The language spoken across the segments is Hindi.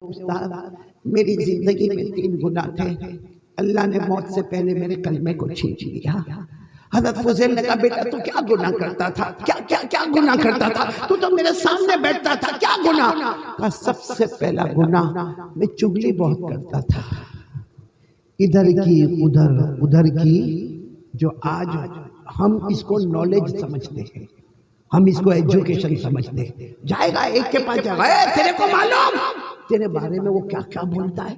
उस्ताद, मेरी जिंदगी में 3 गुनाह थे। अल्लाह ने मौत से पहले मेरे कलमे को छीन लिया। हज़रत फुज़ैल ने कहा, बेटा तू क्या गुनाह करता था? क्या क्या क्या गुनाह करता था? तू तो मेरे सामने बैठता था, क्या गुनाह? कहा, सबसे पहला गुनाह, मैं चुगली बहुत करता था, इधर की उधर, उधर की। जो आज हम इसको नॉलेज समझते हैं, हम इसको एजुकेशन समझते हैं। जाएगा एक के पास जाएगा, तेरे को मालूम, तेरे बारे में वो क्या क्या बोलता है,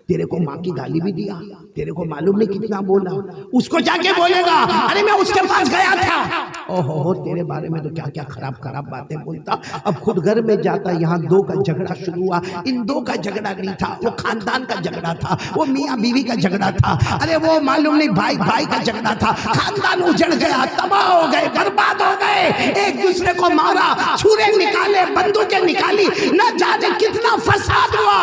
तेरे को माँ की गाली भी दिया, तेरे को मालूम नहीं कितना बोला। उसको जाके बोलेगा, अरे मैं उसके पास गया था, ओहो तेरे बारे में तो क्या क्या खराब खराब बातें बोलता। अब खुद घर में जाता, यहाँ 2 का झगड़ा शुरू हुआ। इन 2 का झगड़ा नहीं था, वो खानदान का झगड़ा था, वो मियाँ बीवी का झगड़ा था। अरे वो मालूम नहीं भाई भाई का झगड़ा था। खानदान उजड़ गया, तबाह हो गए, बर्बाद हो गए, एक दूसरे को मारा, छुरे निकाले, बंदूकें निकाली, न जाने कितना फसाद हुआ।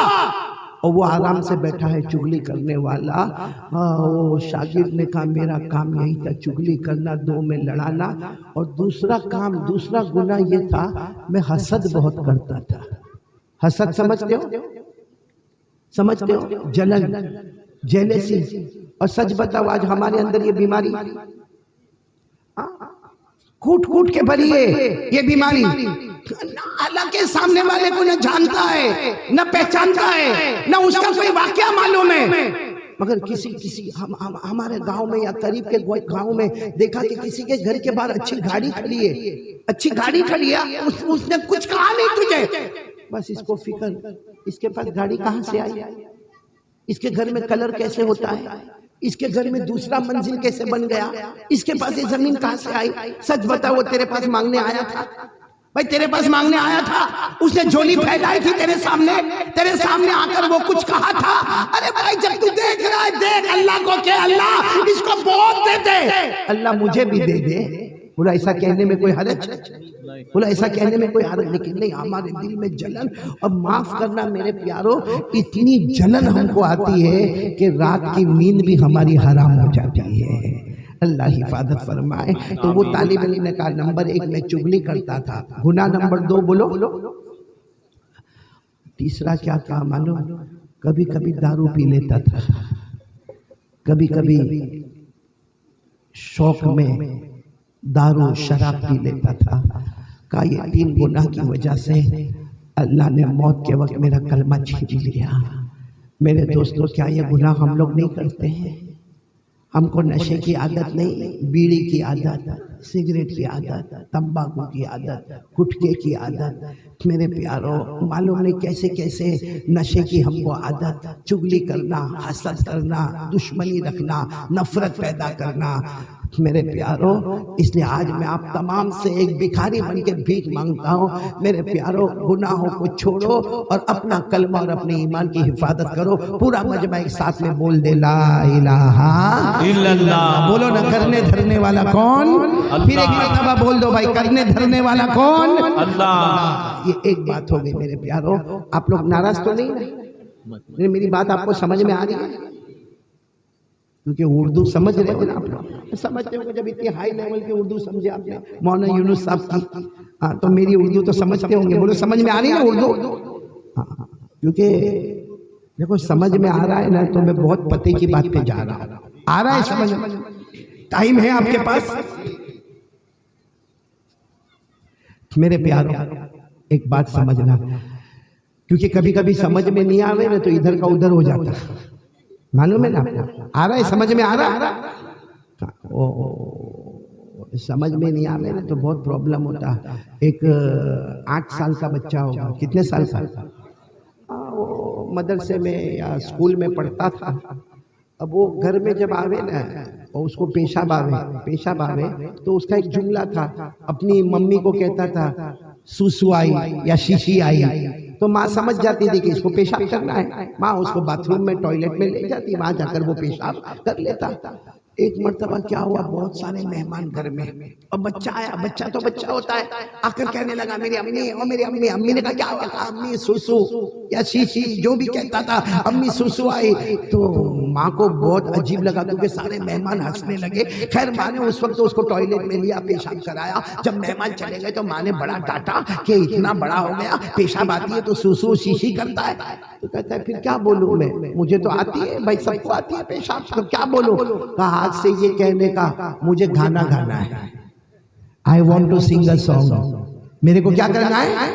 और वो आराम से बैठा है चुगली करने वाला। वो शागिर्द ने कहा, मेरा काम यही था, चुगली करना, 2 में लड़ाना। और दूसरा काम, दूसरा गुनाह ये था, मैं हसद बहुत करता था। हसद समझते हो? समझते हो? जलन, जेलेसी। और सच बताओ, आज हमारे अंदर ये बीमारी कूट कूट के भरी है। ये बीमारी अल्लाह के सामने वाले को न जानता है, न पहचानता है, न उसका कोई वाकया मालूम है। मगर किसी हमारे गांव में या करीब के गांव में देखा कि किसी के घर के बाहर अच्छी गाड़ी खड़ी है, अच्छी गाड़ी खड़ी है, उसने कुछ कहा नहीं तुझे, बस इसको फिक्र, इसके पास गाड़ी कहां से आई, इसके घर में कलर कैसे होता है, इसके घर में दूसरा मंजिल कैसे बन गया, इसके पास ये जमीन कहां से आई। सच बता, वो तेरे पास मांगने आया था भाई, तेरे पास मांगने आया था, उसने झोली फैलाई थी तेरे सामने आकर वो कुछ कहा था। अरे भाई, जब तू देख रहा है, देख अल्लाह को के अल्लाह इसको बहुत दे दे, अल्लाह मुझे भी दे दे। बोला ऐसा कहने में कोई हरज, बोला ऐसा कहने में कोई हरज, लेकिन नहीं, हमारे दिल में जलन। और माफ करना मेरे प्यारो, इतनी जलन हमको आती है कि रात की नींद भी हमारी हराम हो जाती है। अल्लाह हिफाजत फरमाए। तो वो तालिब इल्म ने कहा, नंबर 1 मैं चुगली करता था, गुनाह नंबर 2 बोलो। तीसरा क्या था मालूम? कभी कभी दारू पी लेता था, कभी कभी शौक में दारू शराब पी लेता था। कहा, ये 3 गुनाह की वजह से अल्लाह ने मौत के वक्त मेरा कलमा छीन लिया। मेरे दोस्तों, क्या ये गुनाह हम लोग नहीं करते हैं? हमको नशे की आदत नहीं, बीड़ी की आदत, सिगरेट की आदत, तंबाकू की आदत, गुटखे की आदत। मेरे प्यारों, मालूम नहीं कैसे कैसे नशे की हमको आदत, चुगली करना, हसद करना, दुश्मनी रखना, नफरत पैदा करना। मेरे प्यारों, इसलिए आज मैं आप तमाम से एक भिखारी बन के भीख मांगता हूँ। मेरे प्यारों, गुनाहों को छोड़ो और अपना कलमा और अपने ईमान की हिफाजत करो। पूरा मजमा एक साथ में बोल दे, ला इलाहा इल्लल्लाह। बोलो ना, करने धरने वाला कौन? फिर एक मरतबा बोल दो भाई, करने धरने वाला कौन? अल्लाह। ये एक बात हो गई मेरे प्यारों। आप लोग नाराज तो नहीं? मेरी बात आपको समझ में आ रही है? क्योंकि उर्दू समझ रहे हो ना आप लोग, समझते हो। जब इतनी हाई लेवल की उर्दू समझे आपने मौलाना यूनुस साहब की, हाँ, तो मेरी उर्दू तो समझते होंगे। बोलो, समझ में आ रही है ना उर्दू? हाँ, क्योंकि देखो समझ में आ रहा है ना, तो मैं बहुत पते की बात पे जा रहा हूँ। आ रहा है समझ में? टाइम है आपके पास? मेरे प्यारों, एक बात समझना, क्योंकि कभी कभी समझ में नहीं आवे ना तो इधर का उधर हो जाता है, मालूम है ना आपको? आ रहा है, समझ में आ रहा? ओ, समझ में नहीं आवे ना तो बहुत प्रॉब्लम होता है। एक 8 साल का बच्चा होगा, कितने साल का, वो मदरसे में या स्कूल में पढ़ता था। अब वो घर में जब आवे ना और उसको पेशाब आवे तो उसका एक जुमला था, अपनी मम्मी को कहता था, सुसु आई या शीशी आई। तो माँ समझ जाती थी कि इसको पेशाब करना है, माँ उसको बाथरूम में, टॉयलेट में ले जाती, वहां जाकर वो पेशाब कर लेता। एक मर्तबा क्या हुआ, बहुत सारे मेहमान घर में, और बच्चा आया। बच्चा तो बच्चा होता है, आकर कहने लगा मेरी अम्मी, और मेरी अम्मी। अम्मी ने कहा क्या हुआ? कहा अम्मी सुसु या शीशी जो भी कहता था, अम्मी सुसु आई। तो माँ को बहुत अजीब लगा क्योंकि सारे मेहमान हंसने लगे। खैर माँ ने उस वक्त उसको टॉयलेट में लिया, पेशाब कराया। जब मेहमान चले गए तो माँ ने बड़ा डांटा कि इतना बड़ा हो गया, पेशाब आती है तो सुसु शीशी करता है। तो कहता है फिर क्या बोलूं मैं, मुझे तो आती है भाई, सबको आती है पेशाब, तो क्या बोलूं? कहा आज से ये कहने का मुझे गाना गाना है, I want to sing a song. मेरे को क्या करना है?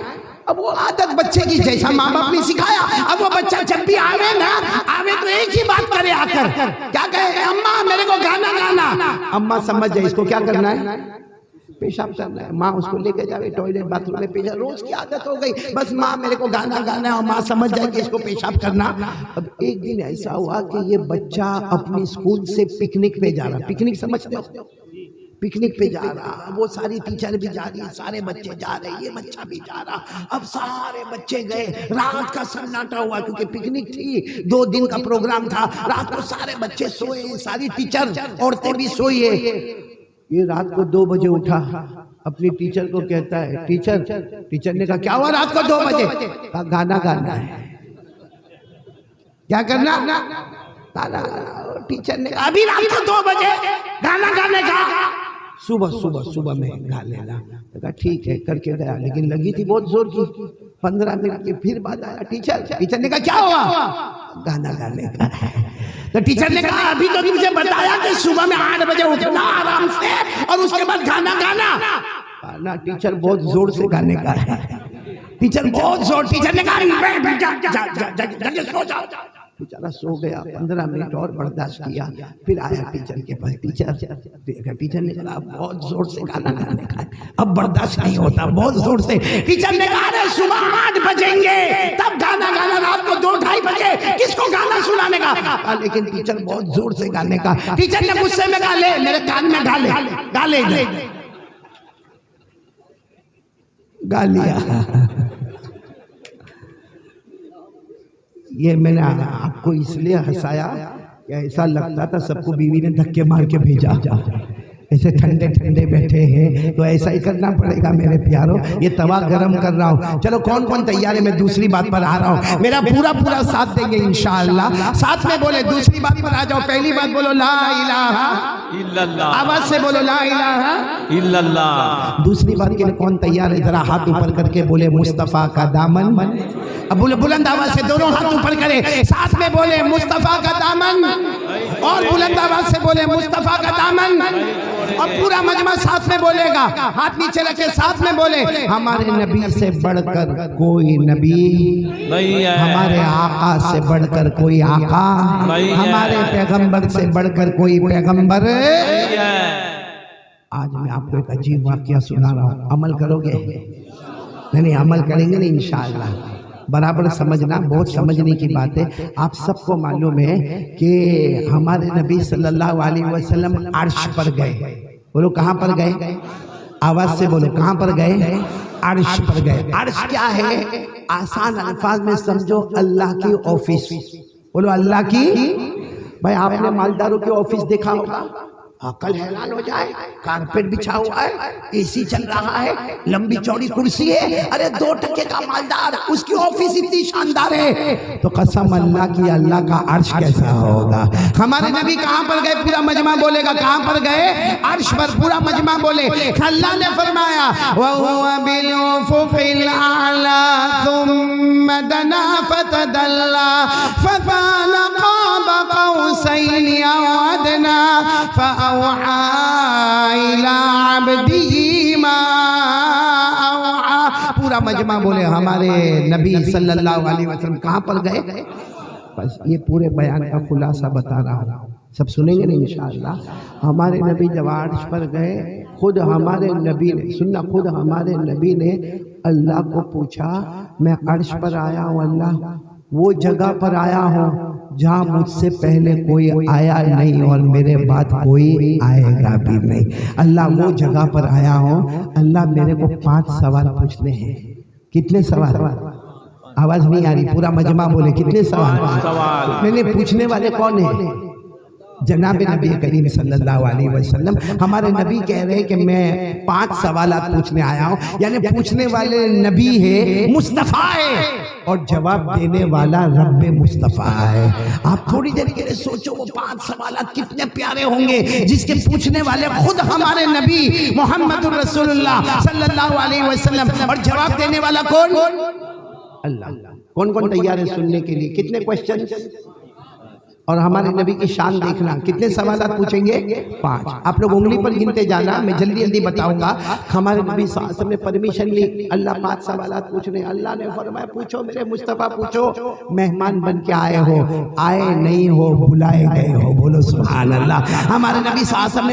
अब वो आदत बच्चे की, जैसा माँ बाप ने सिखाया, अब वो बच्चा जब भी आवे ना, आवे तो एक ही बात करे आकर, क्या कहे? अम्मा मेरे को गाना गाना। अम्मा समझ जाए इसको क्या करना है, पेशाब करना है। माँ उसको लेके जावे टॉयलेट बाथरूम में, पेशाब रोज की आदत हो गई। बस माँ मेरे को गाना गाना है और माँ समझ जाए कि इसको पेशाब करना। अब एक दिन ऐसा हुआ कि ये बच्चा अपनी स्कूल से पिकनिक पे जा रहा, पिकनिक समझते हो, पिकनिक पे जा रहा, वो सारी टीचर भी जा रही, सारे बच्चे जा रहे, ये बच्चा भी जा रहा। अब सारे बच्चे गए, रात का सन्नाटा हुआ क्योंकि पिकनिक थी, 2 दिन का प्रोग्राम था। रात को सारे बच्चे सोए, सारी टीचर औरतें भी सोई है। ये रात को 2 बजे उठा, अपनी टीचर को कहता है टीचर। टीचर ने कहा क्या हुआ रात को 2 बजे? कहा गाना गाना है। क्या करना? गाना। टीचर ने अभी रात को 2 बजे गाना गाने का, सुबह में गा लेना। कहा ठीक है, करके गया, लेकिन लगी थी बहुत जोर की। 15 मिनट के फिर बाद आया टीचर ने कहा क्या हुआ? गाना गाने का। तो टीचर ने कहा अभी तो तुझे बताया कि सुबह में 8 बजे उठना आराम से और उसके बाद गाना गाना। ना टीचर बहुत जोर से गाने का है, टीचर बहुत जोर। टीचर ने कहा सो जाओ। बेचारा सो गया। 15 मिनट और बर्दाश्त किया, फिर आया टीचर के पास। टीचर ने कहा बहुत जोर से गाना गाने का, अब बर्दाश्त नहीं होता, बहुत जोर से। टीचर ने कहा सुबह 8 बजेंगे तब गाना गाना, रात को 2-2:30 बजे किसको गाना सुनाने का? लेकिन टीचर बहुत जोर से गाने का। टीचर ने गुस्से में कहा ले मेरे कान में गा लिया। ये मैंने आपको इसलिए हंसाया कि ऐसा लगता था सबको बीवी ने धक्के मार के भेजा, ऐसे ठंडे ठंडे बैठे हैं तो ऐसा ही करना पड़ेगा मेरे प्यारों। ये तवा गरम कर रहा हूँ। चलो कौन कौन तैयार है? मैं दूसरी बात पर आ रहा हूँ, मेरा पूरा साथ देंगे इंशाअल्लाह। साथ में बोले दूसरी बात पर आ जाओ। पहली बात बोलो ला इलाहा इल्लल्लाह, आवाज से बोलो ला इलाहा इल्लल्लाह। दूसरी बात के लिए कौन तैयार है? जरा हाथ ऊपर करके बोले मुस्तफा का दामन। अब बोले बुलंद आवाज से, दोनों हाथ ऊपर करे, साथ में बोले मुस्तफा का दामन, और बुलंद आवाज से बोले मुस्तफा का दामन। और पूरा मजमा साथ में बोलेगा, हाथ नीचे रखे, साथ में बोले हमारे नबी से बढ़कर कोई नबी नहीं है, हमारे आका से बढ़कर कोई आका नहीं है, हमारे पैगंबर से बढ़कर कोई पैगंबर नहीं है। आज मैं आपको एक अजीब वाकया सुना रहा हूँ, अमल करोगे? नहीं, अमल करेंगे नहीं इंशाअल्लाह। बराबर समझना, बहुत समझने की बात है। आप सबको मालूम है कि हमारे नबी सल्लल्लाहु अलैहि वसल्लम अर्श पर गए। बोलो कहाँ पर गए? आवाज से बोलो कहाँ पर गए? अर्श पर गए। अर्श क्या है? आसान अल्फाज में समझो अल्लाह की ऑफिस। बोलो अल्लाह की। भाई आपने मालदारों की ऑफिस देखा होगा, अकल हैरान हो जाए, कारपेट बिछा हुआ है, एसी चल रहा है, लंबी चौड़ी कुर्सी है, अरे 2 टके का मालदार, उसकी ऑफिस इतनी शानदार है। तो कसम अल्लाह की, अल्लाह का अर्श कैसा होगा? हमारे नबी कहाँ पर गए? पूरा मजमा बोलेगा कहाँ पर गए? अर्श पर। पूरा मजमा बोले। अल्लाह ने फरमाया वहुवा बिल उफुकिल आला सुम्मा दना फतदल्ला फकाना क़ाब क़ौसैन अव अदना फअवहा इला अब्दिही मा अवहा। पूरा मजमा बोले हमारे नबी सल्लल्लाहु अलैहि वसल्लम कहाँ पर गए? बस ये पूरे बयान का खुलासा बता रहा हूँ, सब सुनेंगे नहीं इंशाअल्लाह। हमारे नबी जब अर्श पर गए, खुद हमारे नबी ने, सुनना, खुद हमारे नबी ने अल्लाह को पूछा मैं अर्श पर आया हूँ अल्लाह, वो जगह पर आया हूँ जहाँ मुझसे पहले कोई आया नहीं और मेरे बाद कोई आएगा भी नहीं। अल्लाह वो जगह पर आया हूँ, अल्लाह मेरे को 5 सवाल पूछने हैं। कितने सवाल? आवाज नहीं आ रही, पूरा मजमा बोले कितने सवाल? मैंने पूछने वाले कौन है? जनाब नबी करीम सल्लल्लाहु अलैहि वसल्लम, हमारे नबी कह रहे हैं कि मैं 5 सवालात पूछने आया हूँ। यानी पूछने वाले नबी है, मुस्तफ़ा है, और जवाब देने वाला रब्बे मुस्तफ़ा है। आप थोड़ी देर के लिए सोचो वो 5 सवालात कितने प्यारे होंगे, जिसके पूछने वाले खुद हमारे नबी मोहम्मदुर रसूलुल्लाह सल्लल्लाहु अलैहि वसल्लम, और जवाब देने वाला कौन? अल्लाह। कौन कौन तैयार है सुनने के लिए? कितने क्वेश्चन? और हमारे नबी की शान देखना, कितने सवाल पूछेंगे? 5। आप लोग उंगली पर गिनते जाना, मैं जल्दी जल्दी बताऊंगा। हमारे नबी सल्लल्लाहु अलैहि वसल्लम ने परमिशन ली, अल्लाह 5 सवाल पूछने। अल्लाह ने फरमाया पूछो मेरे मुस्तफ़ा पूछो, मेहमान बन के आए हो, आए नहीं हो, बुलाए गए हो। बोलो सुभान अल्लाह। हमारे नबी सल्लल्लाहु अलैहि वसल्लम